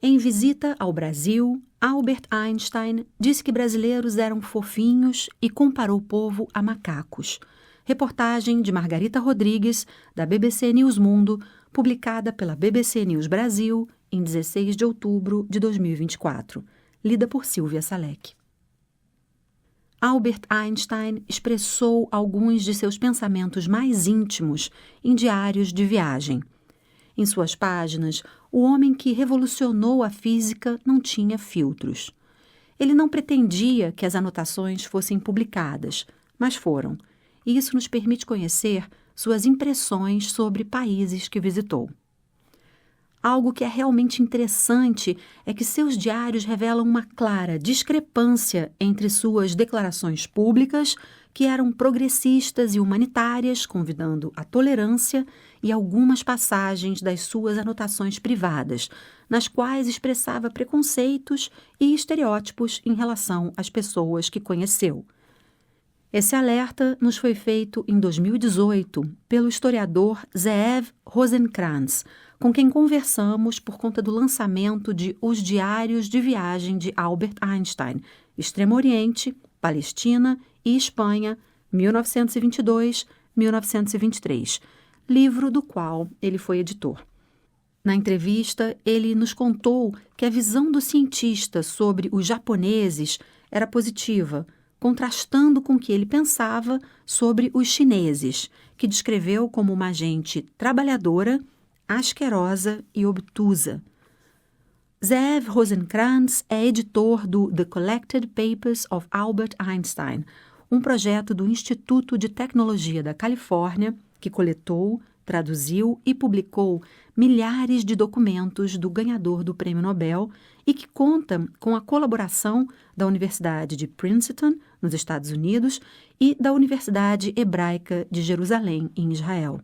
Em visita ao Brasil, Albert Einstein disse que brasileiros eram fofinhos e comparou o povo a macacos. Reportagem de Margarita Rodrigues, da BBC News Mundo, publicada pela BBC News Brasil em 16 de outubro de 2024. Lida por Silvia Salek. Albert Einstein expressou alguns de seus pensamentos mais íntimos em diários de viagem. Em suas páginas, o homem que revolucionou a física não tinha filtros. Ele não pretendia que as anotações fossem publicadas, mas foram, e isso nos permite conhecer suas impressões sobre países que visitou. Algo que é realmente interessante é que seus diários revelam uma clara discrepância entre suas declarações públicas, que eram progressistas e humanitárias, convidando à tolerância, e algumas passagens das suas anotações privadas, nas quais expressava preconceitos e estereótipos em relação às pessoas que conheceu. Esse alerta nos foi feito em 2018 pelo historiador Zeev Rosenkranz, com quem conversamos por conta do lançamento de Os Diários de Viagem de Albert Einstein, Extremo Oriente, Palestina e Espanha, 1922-1923, livro do qual ele foi editor. Na entrevista, ele nos contou que a visão do cientista sobre os japoneses era positiva, contrastando com o que ele pensava sobre os chineses, que descreveu como uma gente trabalhadora, asquerosa e obtusa. Zeev Rosenkranz é editor do The Collected Papers of Albert Einstein, um projeto do Instituto de Tecnologia da Califórnia que coletou, traduziu e publicou milhares de documentos do ganhador do Prêmio Nobel e que conta com a colaboração da Universidade de Princeton, nos Estados Unidos, e da Universidade Hebraica de Jerusalém, em Israel.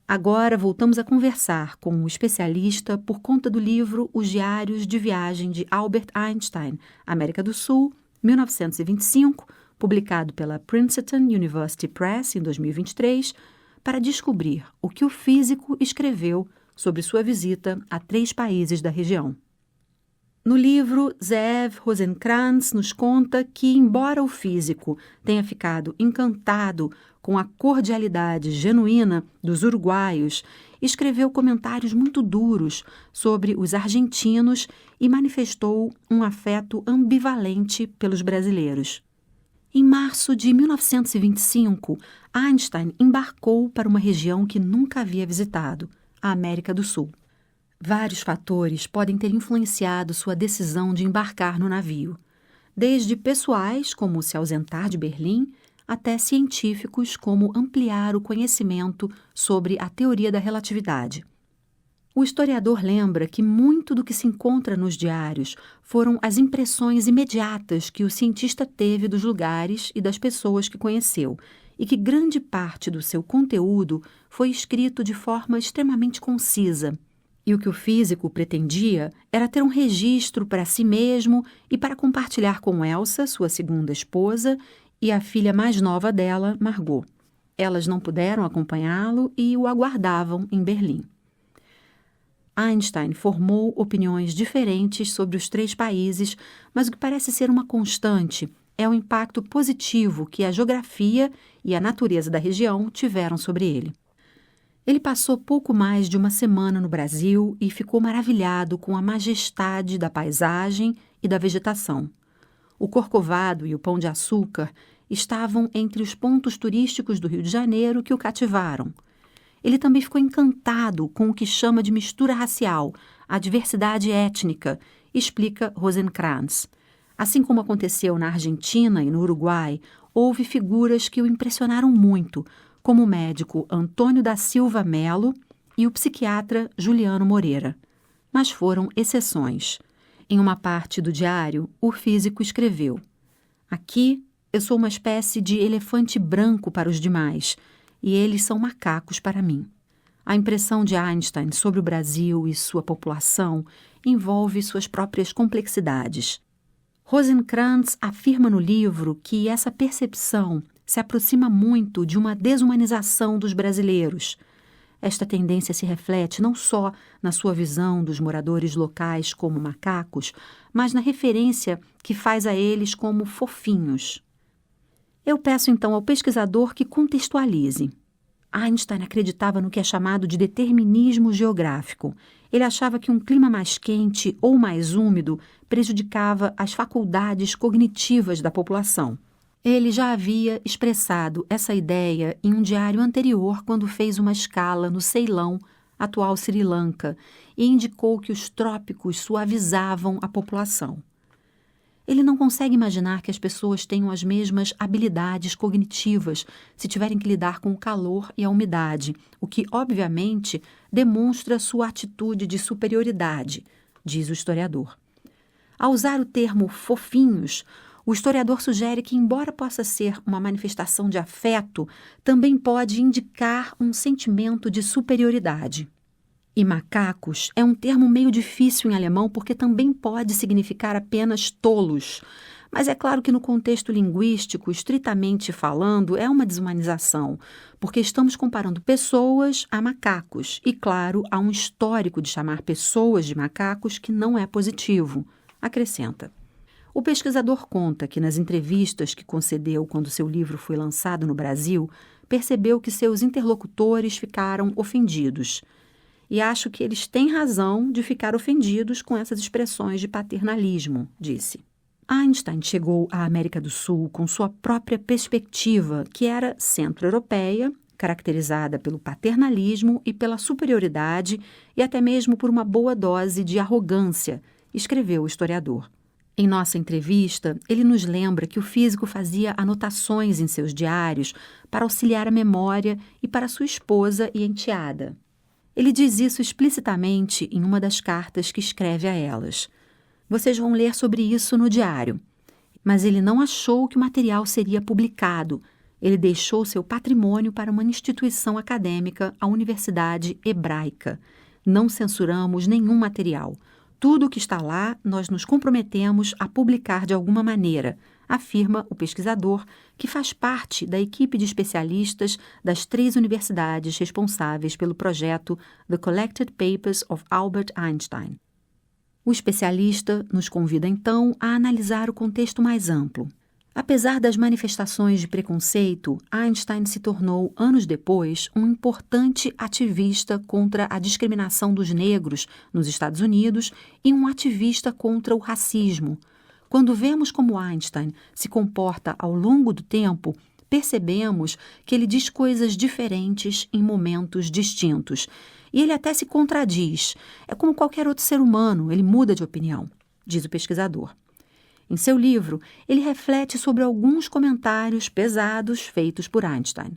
Agora voltamos a conversar com um especialista por conta do livro Os Diários de Viagem de Albert Einstein, América do Sul, 1925, publicado pela Princeton University Press em 2023, para descobrir o que o físico escreveu sobre sua visita a 3 países da região. No livro, Zeev Rosenkranz nos conta que, embora o físico tenha ficado encantado com a cordialidade genuína dos uruguaios, escreveu comentários muito duros sobre os argentinos e manifestou um afeto ambivalente pelos brasileiros. Em março de 1925, Einstein embarcou para uma região que nunca havia visitado, a América do Sul. Vários fatores podem ter influenciado sua decisão de embarcar no navio, desde pessoais, como se ausentar de Berlim, até científicos, como ampliar o conhecimento sobre a teoria da relatividade. O historiador lembra que muito do que se encontra nos diários foram as impressões imediatas que o cientista teve dos lugares e das pessoas que conheceu, e que grande parte do seu conteúdo foi escrito de forma extremamente concisa. E o que o físico pretendia era ter um registro para si mesmo e para compartilhar com Elsa, sua segunda esposa, e a filha mais nova dela, Margot. Elas não puderam acompanhá-lo e o aguardavam em Berlim. Einstein formou opiniões diferentes sobre os 3 países, mas o que parece ser uma constante é o impacto positivo que a geografia e a natureza da região tiveram sobre ele. Ele passou pouco mais de uma semana no Brasil e ficou maravilhado com a majestade da paisagem e da vegetação. O Corcovado e o Pão de Açúcar estavam entre os pontos turísticos do Rio de Janeiro que o cativaram. Ele também ficou encantado com o que chama de mistura racial, a diversidade étnica, explica Rosenkranz. Assim como aconteceu na Argentina e no Uruguai, houve figuras que o impressionaram muito, como o médico Antônio da Silva Melo e o psiquiatra Juliano Moreira. Mas foram exceções. Em uma parte do diário, o físico escreveu: "Aqui eu sou uma espécie de elefante branco para os demais, e eles são macacos para mim." A impressão de Einstein sobre o Brasil e sua população envolve suas próprias complexidades. Rosenkranz afirma no livro que essa percepção se aproxima muito de uma desumanização dos brasileiros. Esta tendência se reflete não só na sua visão dos moradores locais como macacos, mas na referência que faz a eles como fofinhos. Eu peço então ao pesquisador que contextualize. Einstein acreditava no que é chamado de determinismo geográfico. Ele achava que um clima mais quente ou mais úmido prejudicava as faculdades cognitivas da população. Ele já havia expressado essa ideia em um diário anterior quando fez uma escala no Ceilão, atual Sri Lanka, e indicou que os trópicos suavizavam a população. Ele não consegue imaginar que as pessoas tenham as mesmas habilidades cognitivas se tiverem que lidar com o calor e a umidade, o que, obviamente, demonstra sua atitude de superioridade, diz o historiador. Ao usar o termo fofinhos, o historiador sugere que, embora possa ser uma manifestação de afeto, também pode indicar um sentimento de superioridade. E macacos é um termo meio difícil em alemão porque também pode significar apenas tolos. Mas é claro que no contexto linguístico, estritamente falando, é uma desumanização, porque estamos comparando pessoas a macacos. E, claro, há um histórico de chamar pessoas de macacos que não é positivo, acrescenta. O pesquisador conta que nas entrevistas que concedeu quando seu livro foi lançado no Brasil, percebeu que seus interlocutores ficaram ofendidos. E acho que eles têm razão de ficar ofendidos com essas expressões de paternalismo, disse. Einstein chegou à América do Sul com sua própria perspectiva, que era centro-europeia, caracterizada pelo paternalismo e pela superioridade e até mesmo por uma boa dose de arrogância, escreveu o historiador. Em nossa entrevista, ele nos lembra que o físico fazia anotações em seus diários para auxiliar a memória e para sua esposa e enteada. Ele diz isso explicitamente em uma das cartas que escreve a elas. Vocês vão ler sobre isso no diário. Mas ele não achou que o material seria publicado. Ele deixou seu patrimônio para uma instituição acadêmica, a Universidade Hebraica. Não censuramos nenhum material. Tudo o que está lá, nós nos comprometemos a publicar de alguma maneira, afirma o pesquisador, que faz parte da equipe de especialistas das 3 universidades responsáveis pelo projeto The Collected Papers of Albert Einstein. O especialista nos convida, então, a analisar o contexto mais amplo. Apesar das manifestações de preconceito, Einstein se tornou, anos depois, um importante ativista contra a discriminação dos negros nos Estados Unidos e um ativista contra o racismo. Quando vemos como Einstein se comporta ao longo do tempo, percebemos que ele diz coisas diferentes em momentos distintos. E ele até se contradiz. É como qualquer outro ser humano, ele muda de opinião, diz o pesquisador. Em seu livro, ele reflete sobre alguns comentários pesados feitos por Einstein.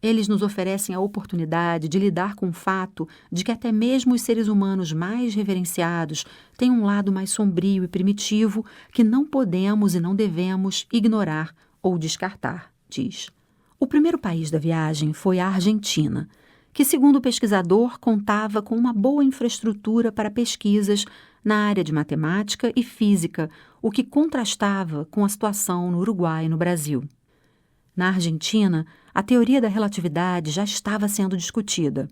Eles nos oferecem a oportunidade de lidar com o fato de que até mesmo os seres humanos mais reverenciados têm um lado mais sombrio e primitivo que não podemos e não devemos ignorar ou descartar, diz. O primeiro país da viagem foi a Argentina, que, segundo o pesquisador, contava com uma boa infraestrutura para pesquisas na área de matemática e física, o que contrastava com a situação no Uruguai e no Brasil. Na Argentina, a teoria da relatividade já estava sendo discutida.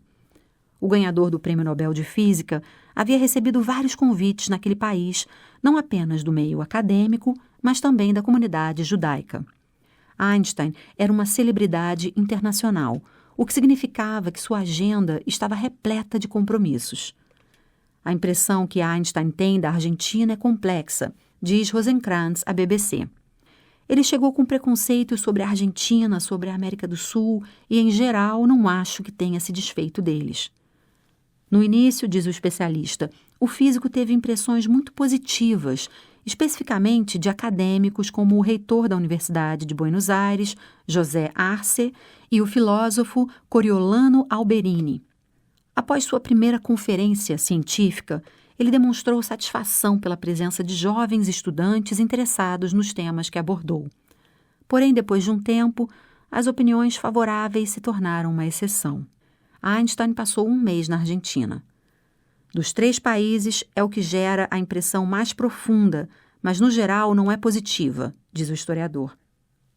O ganhador do Prêmio Nobel de Física havia recebido vários convites naquele país, não apenas do meio acadêmico, mas também da comunidade judaica. Einstein era uma celebridade internacional, o que significava que sua agenda estava repleta de compromissos. A impressão que Einstein tem da Argentina é complexa, diz Rosenkrantz à BBC. Ele chegou com preconceitos sobre a Argentina, sobre a América do Sul e, em geral, não acho que tenha se desfeito deles. No início, diz o especialista, o físico teve impressões muito positivas, especificamente de acadêmicos como o reitor da Universidade de Buenos Aires, José Arce, e o filósofo Coriolano Alberini. Após sua primeira conferência científica, ele demonstrou satisfação pela presença de jovens estudantes interessados nos temas que abordou. Porém, depois de um tempo, as opiniões favoráveis se tornaram uma exceção. Einstein passou um mês na Argentina. Dos 3 países, é o que gera a impressão mais profunda, mas no geral não é positiva, diz o historiador.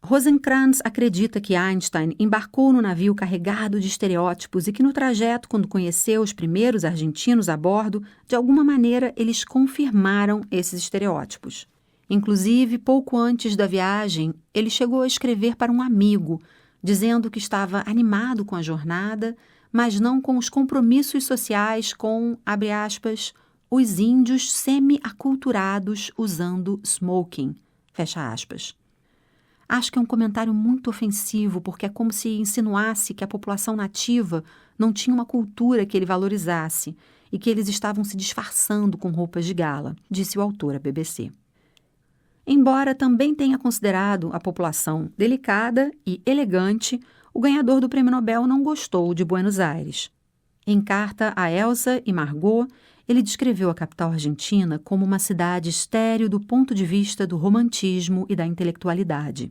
Rosenkranz acredita que Einstein embarcou no navio carregado de estereótipos e que no trajeto, quando conheceu os primeiros argentinos a bordo, de alguma maneira eles confirmaram esses estereótipos. Inclusive, pouco antes da viagem, ele chegou a escrever para um amigo, dizendo que estava animado com a jornada, mas não com os compromissos sociais com, abre aspas, os índios semi-aculturados usando smoking, fecha aspas. Acho que é um comentário muito ofensivo, porque é como se insinuasse que a população nativa não tinha uma cultura que ele valorizasse e que eles estavam se disfarçando com roupas de gala, disse o autor à BBC. Embora também tenha considerado a população delicada e elegante, o ganhador do Prêmio Nobel não gostou de Buenos Aires. Em carta a Elsa e Margot, ele descreveu a capital argentina como uma cidade estéril do ponto de vista do romantismo e da intelectualidade.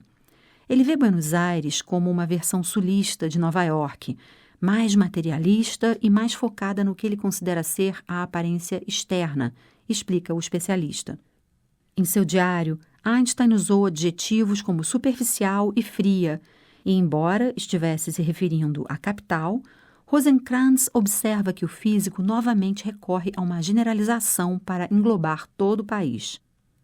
Ele vê Buenos Aires como uma versão sulista de Nova York, mais materialista e mais focada no que ele considera ser a aparência externa, explica o especialista. Em seu diário, Einstein usou adjetivos como superficial e fria, e embora estivesse se referindo à capital, Rosenkranz observa que o físico novamente recorre a uma generalização para englobar todo o país.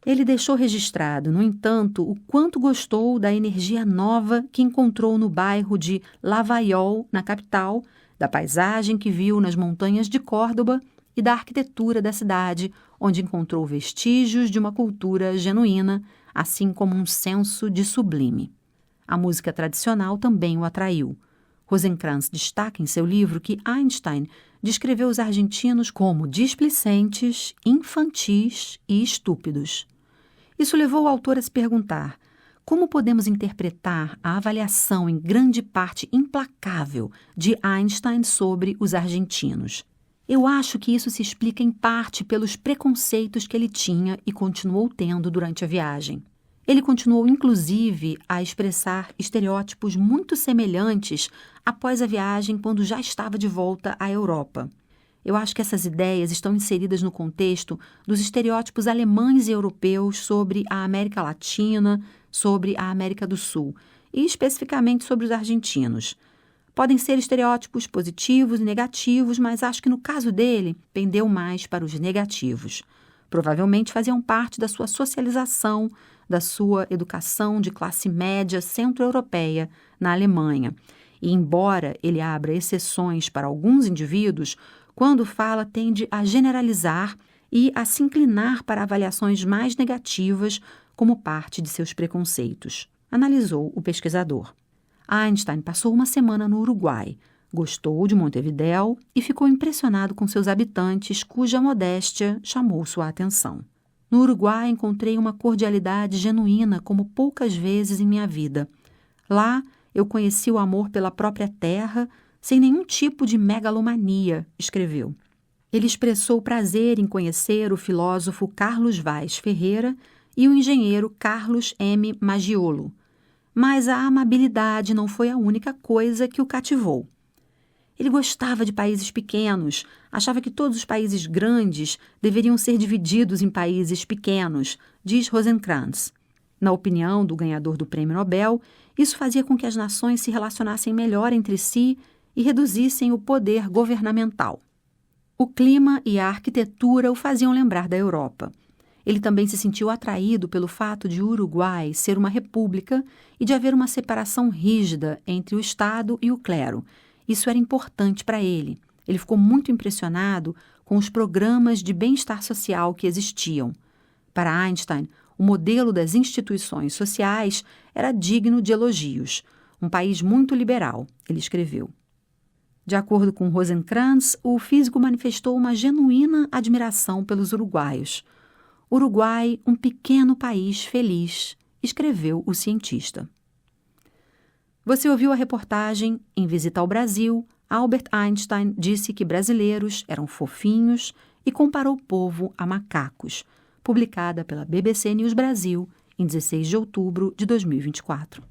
Ele deixou registrado, no entanto, o quanto gostou da energia nova que encontrou no bairro de Lavallol, na capital, da paisagem que viu nas montanhas de Córdoba e da arquitetura da cidade, onde encontrou vestígios de uma cultura genuína, assim como um senso de sublime. A música tradicional também o atraiu. Rosenkranz destaca em seu livro que Einstein descreveu os argentinos como displicentes, infantis e estúpidos. Isso levou o autor a se perguntar: como podemos interpretar a avaliação em grande parte implacável de Einstein sobre os argentinos? Eu acho que isso se explica em parte pelos preconceitos que ele tinha e continuou tendo durante a viagem. Ele continuou, inclusive, a expressar estereótipos muito semelhantes após a viagem, quando já estava de volta à Europa. Eu acho que essas ideias estão inseridas no contexto dos estereótipos alemães e europeus sobre a América Latina, sobre a América do Sul e especificamente sobre os argentinos. Podem ser estereótipos positivos e negativos, mas acho que no caso dele pendeu mais para os negativos. Provavelmente faziam parte da sua socialização, da sua educação de classe média centro-europeia na Alemanha. E embora ele abra exceções para alguns indivíduos, quando fala tende a generalizar e a se inclinar para avaliações mais negativas como parte de seus preconceitos, analisou o pesquisador. Einstein passou uma semana no Uruguai, gostou de Montevidéu e ficou impressionado com seus habitantes, cuja modéstia chamou sua atenção. No Uruguai encontrei uma cordialidade genuína como poucas vezes em minha vida. Lá eu conheci o amor pela própria terra, sem nenhum tipo de megalomania, escreveu. Ele expressou prazer em conhecer o filósofo Carlos Vaz Ferreira e o engenheiro Carlos M. Maggiolo. Mas a amabilidade não foi a única coisa que o cativou. Ele gostava de países pequenos, achava que todos os países grandes deveriam ser divididos em países pequenos, diz Rosenkranz. Na opinião do ganhador do Prêmio Nobel, isso fazia com que as nações se relacionassem melhor entre si e reduzissem o poder governamental. O clima e a arquitetura o faziam lembrar da Europa. Ele também se sentiu atraído pelo fato de o Uruguai ser uma república e de haver uma separação rígida entre o Estado e o clero. Isso era importante para ele. Ele ficou muito impressionado com os programas de bem-estar social que existiam. Para Einstein, o modelo das instituições sociais era digno de elogios. Um país muito liberal, ele escreveu. De acordo com Rosenkranz, o físico manifestou uma genuína admiração pelos uruguaios. Uruguai, um pequeno país feliz, escreveu o cientista. Você ouviu a reportagem Em Visita ao Brasil, Albert Einstein disse que brasileiros eram fofinhos e comparou o povo a macacos, publicada pela BBC News Brasil em 16 de outubro de 2024.